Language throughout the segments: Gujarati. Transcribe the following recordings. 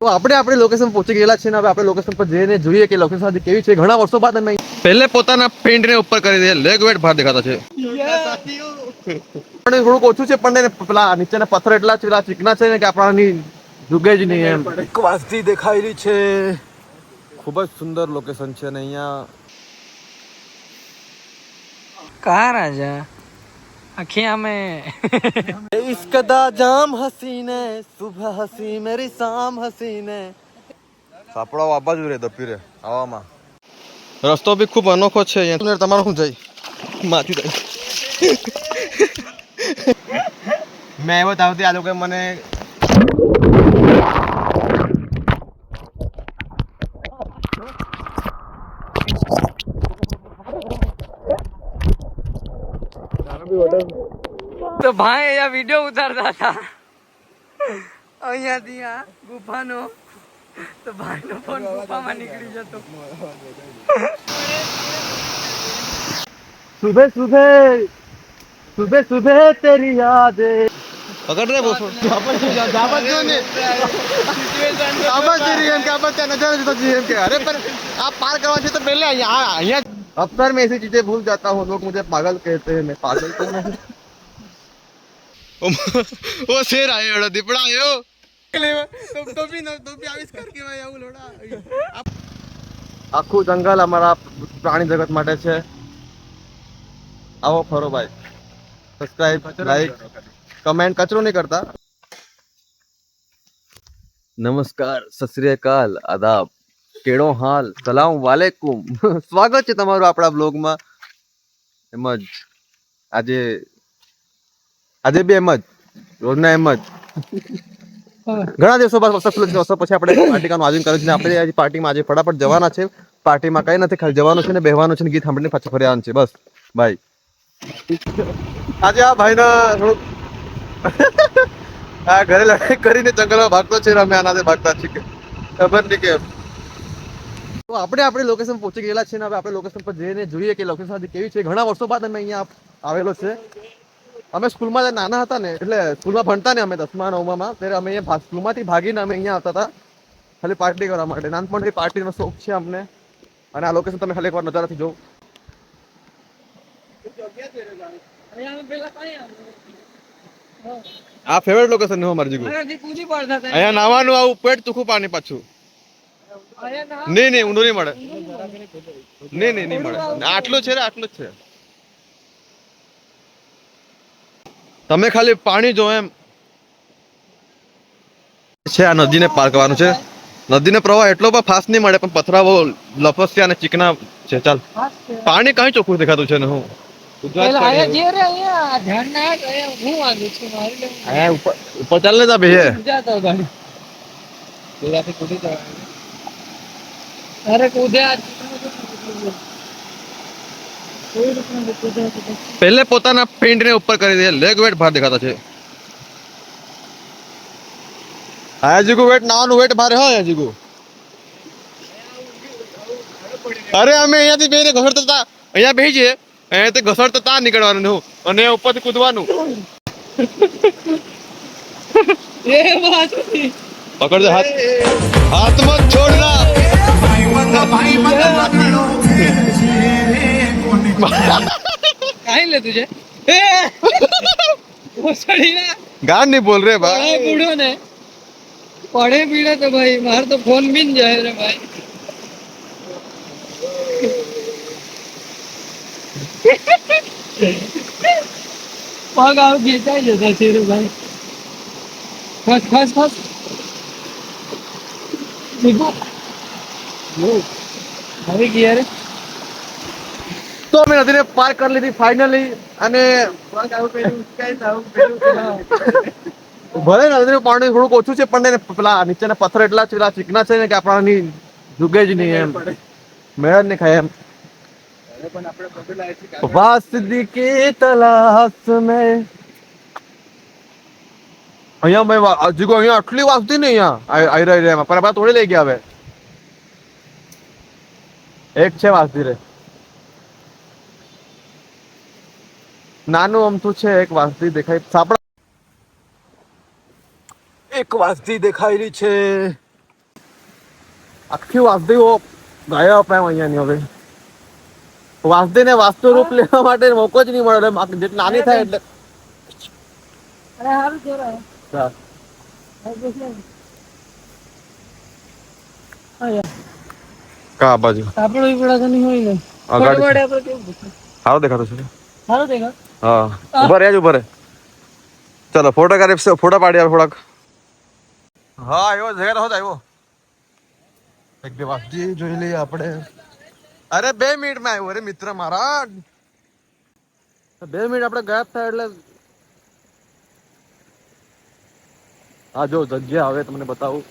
તો આપણે લોકેશન પહોંચી ગયેલા છે ને હવે આપણે લોકેશન પર જઈને જોઈએ કે લોકેશન આજે કેવી છે. ઘણા વર્ષો બાદ અમે પહેલે પોતાના ફ્રેન્ડને ઉપર કરી દે લેગ વેટ બહાર દેખાતા છે પણ થોડુંક ઓછું છે પણ પેલા નીચેના પથ્થર એટલા પેલા ચીકના છે ને કે આપણાની જુગે જ નહીં એમ. એક વાસ્તી દેખાઈ રહી છે, ખૂબ જ સુંદર લોકેશન છે ને અહીંયા कहाँ राजा आँखें में इश्कदा जाम हसीने सुबह हसी मेरी शाम हसीने સાપડો આ બાજુ રે દપી રે આવામાં રસ્તો બી ખૂબ અનોખો છે અહીંયા તમારું શું જાય માથી જાય મેં આવ્યો ત્યારથી આ લોકો મને तो भाई અહીંયા વિડિયો ઉતારતા હતા અહીંયાથી આ ગુફાનો તો ભાઈનો ફોન ગુફામાં નીકળી જતો. सुबह सुबह सुबह सुबह तेरी यादें पकड़ रहे बोल दावत जो ने दावत तेरी हम क्या बात नजर तो जीएम के अरे पर आप पार करवा से तो पहले यहाँ अक्सर मैं ऐसी चीजें भूल जाता हूँ, लोग मुझे पागल कहते हैं. मैं पागल तो नहीं. वो शेर आयो દીપડા આયો ટોપી આવિષ્કાર કેવાય આવું લોડા. આખું જંગલ અમારા પ્રાણી જગત માટે છે. આવો ફરો ભાઈ, સબસ્ક્રાઇબ લાઈક કમેન્ટ કચરો નહીં કરતા. નમસ્કાર, સત શ્રી અકાલ, આદાબ, કેળો હાલ, સલામ વાલેકુમ. સ્વાગત છે તમારું આપણા બ્લોગમાં. એમ જ આજે બી એમ જ રોજના એમ જ ઘણા દિવસો પછી આપણે પાર્ટીનું આયોજન કર્યું છે. આપણે આજે પાર્ટીમાં આજે ફટાફટ જવાના છે. પાર્ટીમાં કઈ નથી, ખાલી જવાનું છે ને બેહવાનું છે ને ગીત સાંભળીને પાછું ફરી આવવાનું છે બસ ભાઈ. આજે આ ભાઈના થોડુંક આ ઘરે લડાઈ કરીને જંગલમાં ભાગતો છે, અમે આનાથી ભાગતા છીએ ખબર નહીં કેમ. તો આપણે લોકેશન પહોંચી ગયેલા છે ને હવે આપણે લોકેશન પર જઈને જોઈએ કે લોકેશન આજે કેવી છે. ઘણા વર્ષો બાદ અમે અહીંયા આવેલો છે. અમે સ્કૂલમાં નાના હતા ને, એટલે સ્કૂલમાં ભણતા ને અમે 10મા 9મા ત્યારે અમે અહીંયા સ્કૂલમાંથી ભાગીને અમે અહીંયા આવતા હતા ખાલી પાર્ટી કરવા માટે. નાનપણથી પાર્ટીનો શોખ છે અમને. અને આ લોકેશન તમે ખાલી એકવાર નજારાથી જોવો. આ ફેવરેટ લોકેશન છે અમારી જીગુ. અહીંયા નાવાનું આવું પેટ તુખું પાણી પાછું નહીં ઊંડું નહીં મળે. નહીં મળે. આટલું છે રે, આટલું જ છે. તમે ખાલી પાણી જો એમ છે. આ નદીને પાર કરવાનું છે. નદીનો પ્રવાહ એટલો પણ ફાસ્ટ નહીં મળે, પણ પથરાવો લપસ્યા અને ચીકણા છે. ચાલ, પાણી કઈ ચોખ્ખું દેખાતું છે ને હું ઉપર ચાલ ને તા ભે પહેલે પોતાના ફ્રેન્ડને ઉપર કરી દે લેગ વેટ બહાર દેખાતા છે. હા જીગુ વેટ નાવાનું વેટ ભારે હોય જીગુ. અરે અમે અહીંયાથી બેને ઘસડતા હતા, અહીંયા બેસી જઈએ, અહીંયાથી ઘસડતા તા નીકળવાનું હું અને ઉપરથી કૂદવાનું. પકડજો હાથ, હાથ મત છોડના. કાઈ લે તુજે ગાન नहीं बोल रहे भाई. बूढ़ो ने पढ़े पीड़े तो भाई मार तो फोन भी जाए रे भाई. पग आव खेचाई जता છે રે ભાઈ. खस देखो આવી ગયા રે. તો અમે નદીને પાર કરી લીધી ફાઇનલી. અને ભલે નદીનું પાણી થોડુંક ઓછું છે પણ પેલા નીચેના પથ્થર એટલા પેલા ચીકના છે ને કે આપણાની જુગે જ નહીં એમ, મેળ જ નહીં ખાય એમ. વાસદી કે તલાશ મેં અહીંયા ભાઈ જીગો અહીંયા આટલી વાસતી ને અહીંયા આવી રહી એમાં પણ આપણે તોડી લઈ ગયા. હવે એક છે વાસદી રે, નાનું અમથું છે એક વાસદી દેખાય. સાપડા એક વાસદી દેખાઈ રહી છે, આખી વાસુદેવો ગાયા અપાય અહીંયાની હવે વાસુદેવને વાસ્તુ રૂપ લેવા માટે મોકો જ નહીં મળે જેટલી નાની થાય એટલે અરે હારું છે રે હા. કા બાજુ આપણો ઈપડા તો નહીં હોય ને અગાડી ફોટો આપણે કેવું સારું દેખાતું છે સારું દેખા હા ઉભા રહેજો ઉભા રહે ચલો ફોટો પાડી આવે થોડાક હા આવ્યો જગ્યા હોત આવ્યો એક બે વાસજી જોઈ લઈએ આપણે અરે 2 મિનિટમાં આવ્યો અરે મિત્ર મારા 2 મિનિટ આપણે ગાયબ થાય એટલે આ જો જગ્યા હવે તમને બતાવું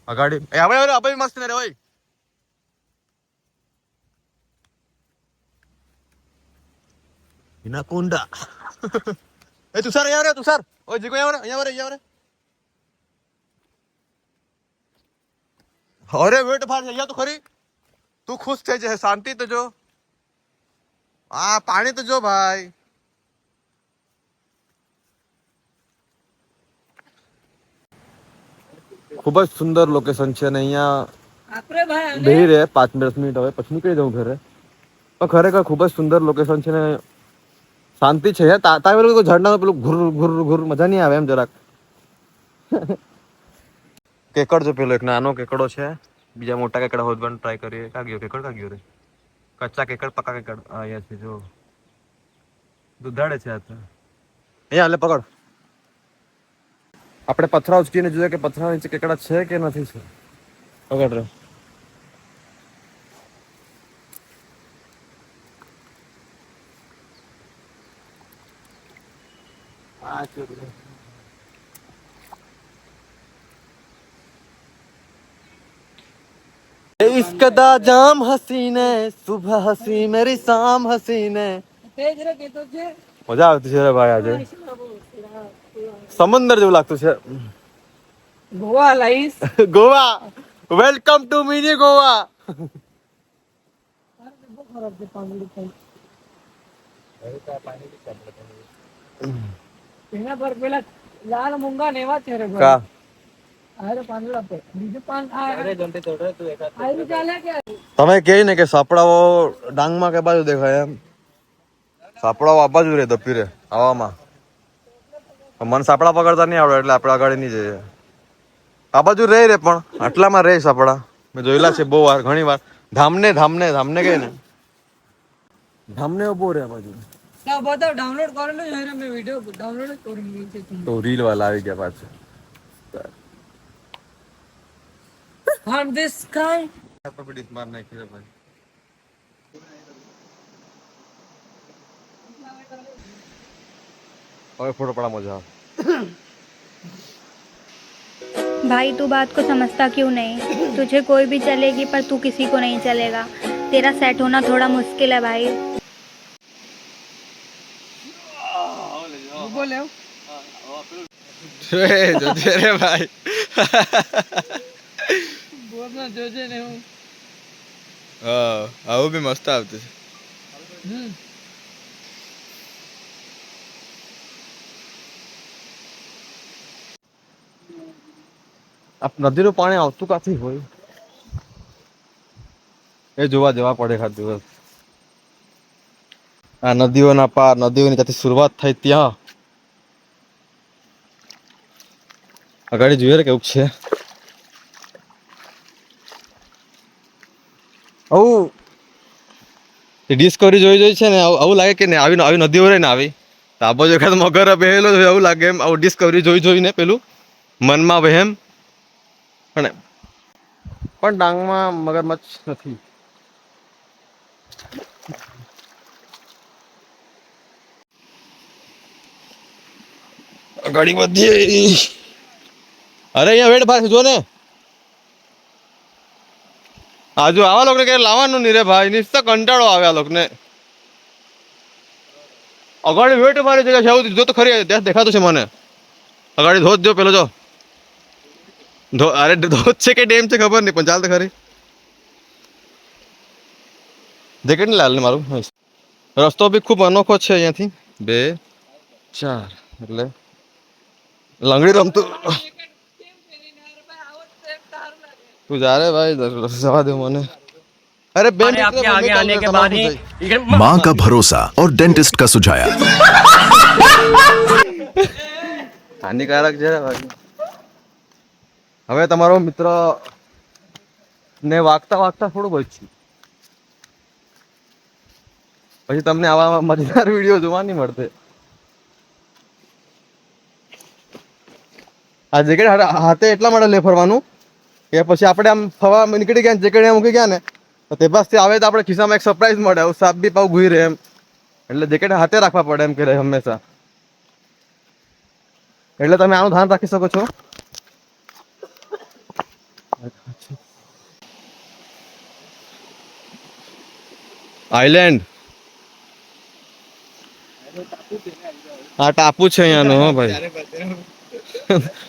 અગાડી એ હવે હવે મસ્ત ને રે ભાઈ હિનાકોંડા એ તુષાર તુષાર ઓય જીગો અહીંયા અરે વેટ ફાર અહીંયા તો ખરી તું ખુશ થઈ જાય શાંતિ તો જો આ પાણી તો જો ભાઈ ખૂબ જ સુંદર લોકેશન છે અને અહીંયા આપણે ભાઈ બેહી રહે 5-10 મિનિટ હવે પછી નીકળી જાઉં ઘરે પણ ખરેખર ખૂબ જ સુંદર લોકેશન છે ને શાંતિ છે તારે પેલું ઝરણા પેલું ઘુર ઘુર ઘુર મજા નહીં આવે એમ જરાક કેકડ જો પેલો એક નાનો કેકડો છે બીજા મોટા કેકડા હોદવાનું ટ્રાય કરીએ કેકડ કા ગયો રે કચ્ચા કેકડ પક્કા કેકડ અહીંયા છે જો દુધાડે છે આ તો અહીંયા હાલે પકડ આપણે પથરા ઉચકીને જોઈએ કે પથરા નીચે કેકડા છે કે નથી છે પકડ રે इश्क दा जाम हसीने सुबह हसी मेरी शाम हसीने તેજ રે કેતો છે મજા આવતી છે રે ભાઈ આજે સમંદર જેવું લાગતું છે ગોવા લાઈસ Goa welcome to mini Goa બહુ ખરાબ છે પાણી એના પર પેલા લાલ મૂંગા ને એવા છે રે ભાઈ કા અરે પાંદડા પર બીજું પાન અરે જંતે તોડે તું એકા આઈ ચાલે કે તમે કહે ને કે સાપડાઓ ડાંગમાં કે બાજુ દેખાય એમ સાપડાઓ આ બાજુ રે દપી રે હવામાં મને સાપડા પકડતા નહીં આવડે એટલે આપણે આગળ નહીં જઈએ આ બાજુ રહે રે પણ આટલામાં રહે સાપડા મેં જોયેલા છે બહુ વાર ઘણી વાર ધામને કહે ને ધામને ઉભો રે આ બાજુ તો બતાવ ડાઉનલોડ કરેલું છે રે મેં વિડિયો ડાઉનલોડ કરી લીધી છે તો રીલ વાળા આવી ગયા પાછા on this sky માર નાખી રે ભાઈ હવે ફોટો પડા મજા આવે भाई तू बात को समझता क्यों नहीं तुझे कोई भी चलेगी पर तू किसी को नहीं चलेगा तेरा सेट होना थोड़ा मुश्किल है भाई બોલે જોજે રે ભાઈ બોલના જોજે ને હું હા આવું બી મસ્ત આવતું છે આ નદીનું પાણી આવતું કાથી હોય એ જોવા જવા પડે ખાસ દિવસ આ નદીઓના પાર નદીઓની ત્યાંથી શરૂઆત થઈ ત્યાં આગળ જોઈએ ને કેવું છે આવું ડિસ્કવરી જોઈ છે ને આવું લાગે કે ને આવી નદીઓ રહે ને આવી તો આ બાજુ એખાદ મગર બેહેલો એવું લાગે એમ આવું ડિસ્કવરી જોઈને પેલું મનમાં વહેમ પણ ડાંગમાં મગરમચ્છ નથી ગાડી વધી અરે અહીંયા વેટ ભાઈ જો ને આજુ આવા લોકોને કઈ લાવવાનું નહીં રે ભાઈ નિસ્ત કંટાળો આવે આ લોકોને અગાડી વેટ મારી જગ્યા છે જો તો ખરી દેખાતું છે મને અગાડી ધોધ જો પેલો જો અરે ધોધ છે કે ડેમ છે ખબર નહીં પણ ચાલ તો ખરી જેકેટ ને લાલ ને મારું રસ્તો બી ખૂબ અનોખો છે અહીંયાથી 2 4 એટલે લંગડી રમતું તું જા રે ભાઈ જવા દે મને अरे बे मिनट आपके आगे आने के बाद ही माँ का भरोसा और डेंटिस्ट का सुझाया હાનિકારક છે ભાઈ હવે તમારો મિત્ર ને વાગતા વાગતા થોડું બચ્યું પછી તમને આવા મજેદાર વિડીયો જોવા નહીં મળશે આ જેકેટ હાથે એટલા માટે લે ફરવાનું કે પછી આપણે આમ ફરવા નીકળી ગયા જેકેટ એમ મૂકી ગયા ને તો તે પાસથી આવે તો આપણે ખિસ્સામાં એક સરપ્રાઈઝ મળે આવું સાપ બી પાવ ઘૂઈ રહે એમ એટલે જેકેટ હાથે રાખવા પડે એમ કે હંમેશા એટલે તમે આનું ધ્યાન રાખી શકો છો આઈલેન્ડ આ ટાપુ છે અહીંયાનો હો ભાઈ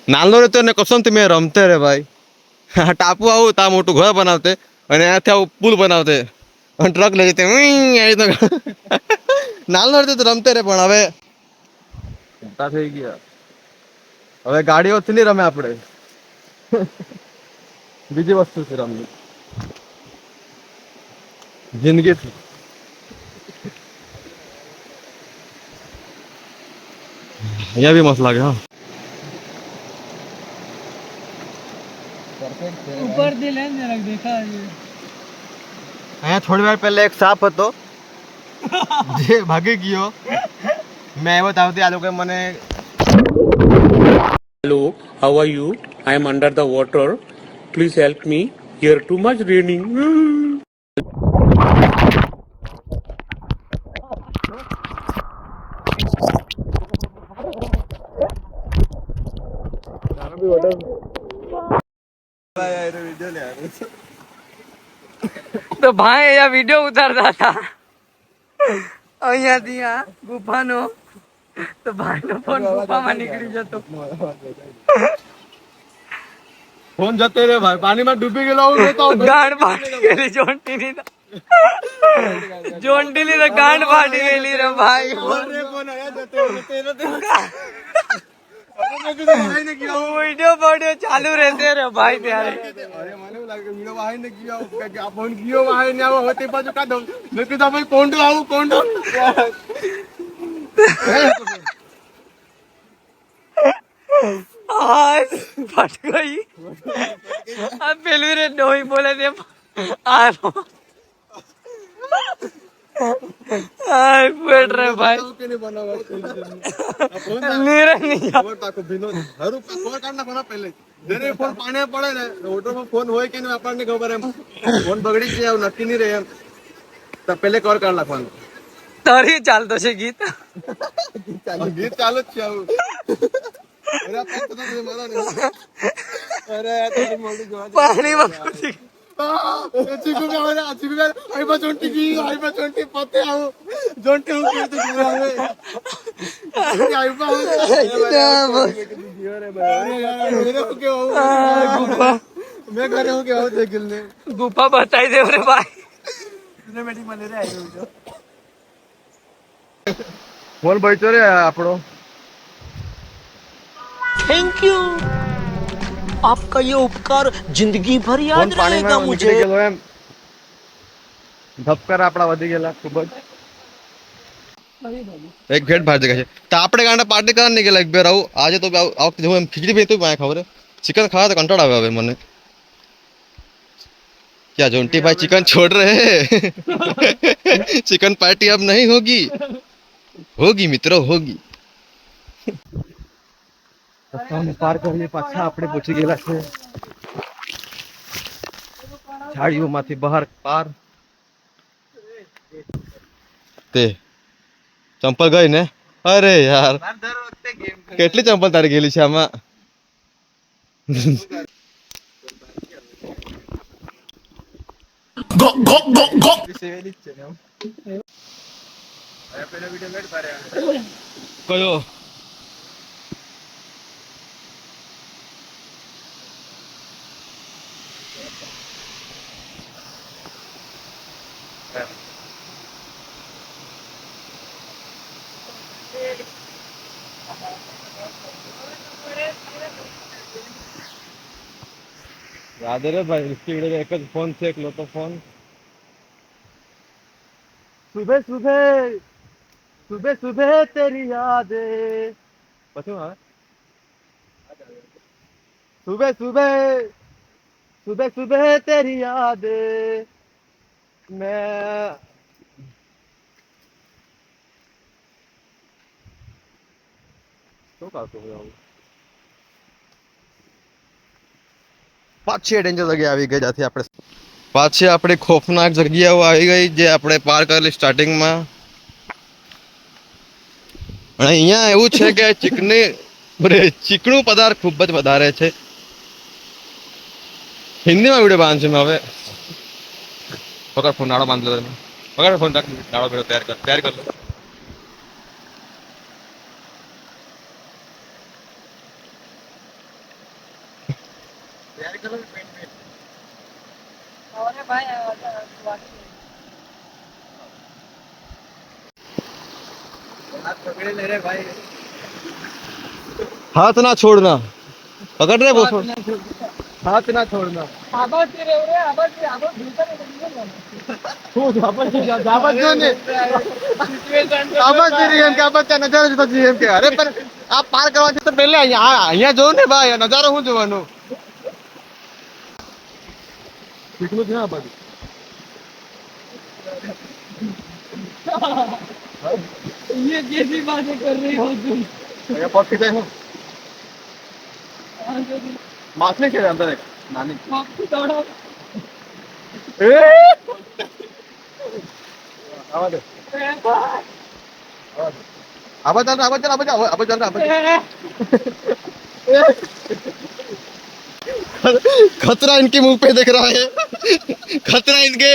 નાનો રહેતો ને કસમ મેં રમતે રે ભાઈ આ ટાપુ આવું તા મોટું ઘર બનાવતે અને ત્યાંથી આવું પુલ બનાવતે અને ટ્રક લઈ જતે નાનો રહેતો તો રમતે રે પણ હવે મોટા થઈ ગયા હવે ગાડીઓથી નહીં રમે આપણે બીજી વસ્તુ છે રમવી જિંદગીથી અહીંયા બી મસ્ત લાગે હા ऊपर दिल है जरा देखा है અહીંયા થોડી વાર પહેલા એક સાપ હતો જે ભાગી ગયો મેં આવ્યો ત્યારથી આ લોકોએ મને Hello, how are you? I am under the water. Please help me. Here too much raining. તો ભાઈ અહીંયા વિડીયો ઉતારતા હતા અહીંયાથી આ ગુફાનો તો ભાઈનો ફોન ગુફામાં નીકળી જતો ફોન જતો રે ભાઈ પાણીમાં ડૂબી ગયેલો ગાંડ ફાટી ગયેલી જોંટીની તો ગાંડ ફાટી ગયેલી રે ભાઈ વિડીયો પડ્યો ચાલુ રહેશે રે ભાઈ ત્યારે અરે મને એવું લાગે વીડિયો વાહી ને ગયો કે આ ફોન ગયો વાહી ને આવો હોતે પાછું કાઢો મેં કીધું ભાઈ કોંડો આવું કોંડો ફટ ગઈ આ પેલું રે ડોહી બોલે તે આ પેટ રે ભાઈ કે નહીં બનાવવા નીરે નહીં ખબર તાકો ભીનો હરું કોલ કાઢ નાખો પહેલે જેને ફોન પાણી પડે ને ઓટોમાં ફોન હોય કે નહીં આપણને ખબર એમ ફોન બગડી જાય એવું નક્કી નહીં રહે એમ તો પહેલે કવર કાઢ નાખવાનું તારી ચાલતો છે ગીત ગીત ચાલુ જ છે આવું અરે આ પેટ તો તમે મારો ને અરે આ તો મોડી જોવા પાણીમાં ચીકુ કે આવે ચીકુ કે આઈ બા ચોંટી ગઈ આઈ બા ચોંટી પતે આવું જોંટી હું કે તો આવે આઈ બા ગુફા मैं कर रहा हूँ क्या होता है गिलने ગુફા બતાવી દે રે ભાઈ सिनेमैटिक में ले रहे आए हो फोन बैठो रे आपड़ो थैंक यू आपका ये उपकार जिंदगी भर फोन याद पानी रहेगा में मुझे નીકળી ગયેલો એમ ધબકાર આપડા વધી ગયેલા ખૂબ જ એક ભેટ ભાર જગ્યા છે તો આપણે ગાંડા પાર્ટી કરવા નહીં ગયેલા એક બે આવું આજે તો આ વખતે જો એમ ખીચડી ભાઈ તો મને ખબર चिकन खावा तो कंटाळ આવે હવે મને क्या जोंटी भाई चिकन छोड़ रहे हैं चिकन पार्टी अब नहीं होगी होगी मित्रों होगी રસ્તાને પાર કરીને પાછા આપણે પહોંચી ગયેલા છે ઝાડીઓમાંથી બહાર પાર તે ચંપલ ગઈ ને અરે યાર કેટલી ચંપલ તારી ગયેલી છે આમાં કયો યાદ રે ભાઈ इसकी वीडियो एक જ ફોન છે એકલો તો ફોન સુબહ સુબહ સુબહ સુબહ તેરી યાદે પછી આવે सुबह सुबह सुबह सुबह तेरी यादें मैं શું કરતો હું પાછી ડેન્જર જગ્યા આવી ગઈ જ્યાંથી આપણે પાછી આપણી ખોફનાક જગ્યાઓ આવી ગઈ જે આપણે પાર કરેલી સ્ટાર્ટિંગમાં અને અહીંયા એવું છે કે ચીકણું પદાર્થ ખૂબ જ વધારે છે હિન્દીમાં વિડીયો બાંધ છે મેં હવે પકડ ફોન નાળો બાંધ લો પકડ ફોન રાખ નાળો ભેળો તૈયાર કર લો हाथ ना छोड़ना पकड़ रहे बोल हाथ ना छोड़ना અરે પણ આ પાર કરવા છે તો પહેલે અહીંયા જોઉં ને ભાઈ નજારો શું જોવાનું કેટલું છે આ બાજુ ये कैसी बातें कर रही हो तुम? અહીંયા પગ ખીચાય હું માછલી છે અંદર એક નાની दौड़ो આવા દે खतरा इनके मुंह पे दिख रहा है खतरा इनके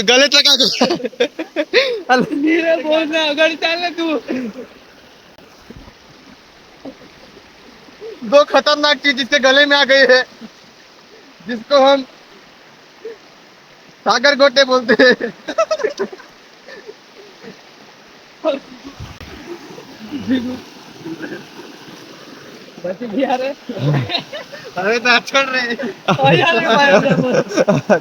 गले तक आ गया धीरे बोलना अगर चल तू दो खतरनाक चीज जिसके गले में आ गई है जिसको हम सागर गोटे बोलते हैं बच गया रे अरे तो छोड़ रहे भाई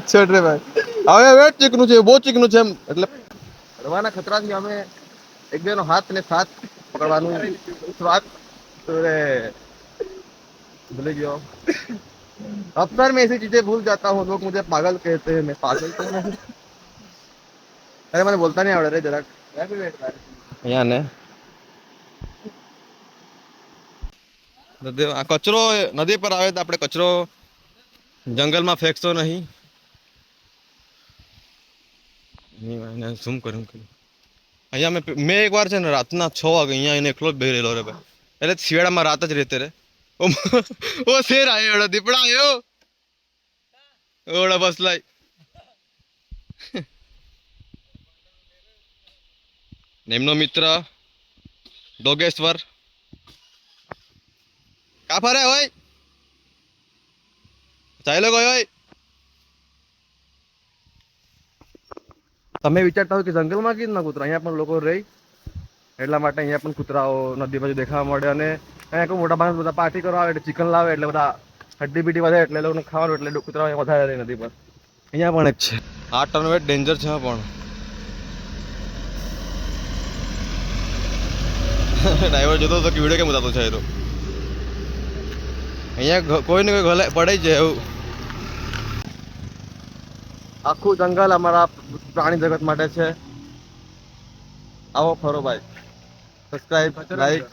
છોડ રે ભાઈ હવે ચીકનું છે બહુ ચીકનું છે એમ એટલે રવાના ખતરાથી અમે એક બેનો હાથ ને સાથ પકડવાનું સ્વાદ भूल गया अक्सर मैं ऐसी चीजें भूल जाता हूँ लोग मुझे पागल कहते हैं मैं पागल तो नहीं अरे मैंने बोलता नहीं आवड़े रे જરાક અહીંયા ને આ કચરો નદી પર આવે તો આપણે કચરો જંગલમાં ફેંકશો નહીં ઝૂમ કર્યું અહીંયા મેં એકવાર છે ને રાતના 6 વાગે અહીંયા એને એકલો જ બેહી રહેલો રે ભાઈ એટલે શિયાળામાં રાત જ રહેતે રે वो शेर आयो एड़ो दीपड़ा आयो ओड़ा बस लाई नेमनो मित्र डोगेश्वर का फरे होय ચાલ્યો ગયો હોય તમે વિચારતા હોય કે જંગલમાં કેમ ના કૂતરા અહીંયા પણ લોકો રહી એટલા માટે અહીંયા પણ કૂતરાઓ નદી બાજુ દેખાવા મળે અને અહીંયા કોઈ મોટા માણસ બધા પાર્ટી કરવા આવે એટલે ચિકન લાવે એટલે બધા હડ્ડી બીટી વધે એટલે લોકોને ખાવાનું એટલે કૂતરા વધારે રહે નદી પર અહીંયા પણ એક છે આ ટર્ન વેટ ડેન્જર છે પણ ડ્રાઈવર જોતો હતો કે વિડીયો કેમ ઉતારતો છે એ તો અહીંયા કોઈ ને કોઈ ગલે પડે જ એવું આખું જંગલ અમારા પ્રાણી જગત માટે છે આવો ફરો ભાઈ સબસ્ક્રાઇબ લાઈક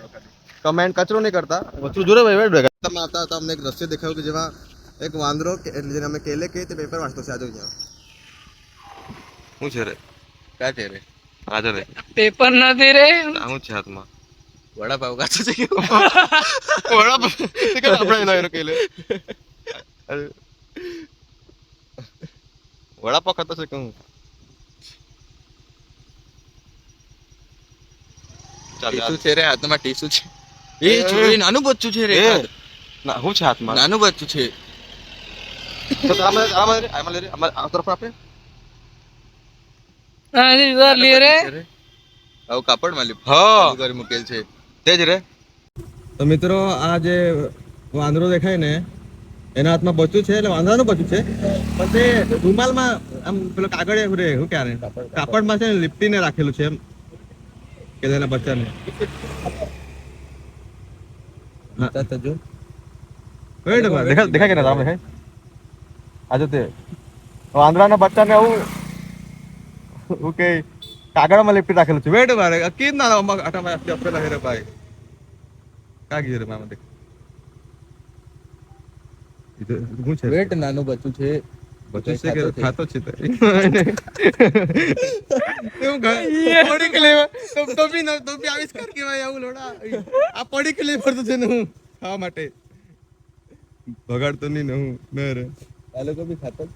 કમેન્ટ કચરો નહીં કરતા કચરો જોરે ભાઈ વેટ ભેગા તમે આવતા હતા અમને એક દ્રશ્ય દેખાયું કે જેમાં એક વાંદરો એટલે જેને અમે કેલે કે તે પેપર વાંચતો છે આજો અહીંયા શું છે રે ક્યાં છે રે આજો રે पेपर નથી રે શું છે હાથમાં વડાપાવ કાચો છે કે વડાપાવ તે કે આપણે એનો કેલે વડાપાવ ખાતો છે કે હું ટીસુ છે રે હાથમાં ટીસુ છે એ છોરી નાનું બચ્ચું છે રે ના શું છે હાથમાં નાનું બચ્ચું છે તો આમાં લે રે આ તરફ આપે હા ઇધર લે રે આવું કાપડમાં લી હા ઘર મૂકેલ છે તેજ રે તો મિત્રો આ જે વાંદરો દેખાય ને એના હાથમાં બચ્ચું છે એટલે વાંદરાનું બચ્ચું છે પણ તે રૂમાલમાં આમ પેલો કાગળ એવું રે શું ક્યારે કાપડમાં છે ને લીપટીને રાખેલું છે એમ કે તેના બચ્ચાને દેખાય કે ના દેખાય આજે તે વાંદરાના બચ્ચાને આવું શું કે કાગળમાં લીપટી રાખેલું છે વેટ મારે કીધ ના આટામાં આપેલા હેરે ભાઈ કાગી રે મામા દેખ શું છે વેટ નાનું બચ્ચું છે બચ્ચું છે કે ખાતો છે તો એવું પડી કે લેવા તો બી આવિષ્કાર કેવાય આવું લોડા આ પડી કે લે ફરતું છે ને હું ખાવા માટે બગાડતો નહીં ને હું ન રે આ લોકો બી ખાતો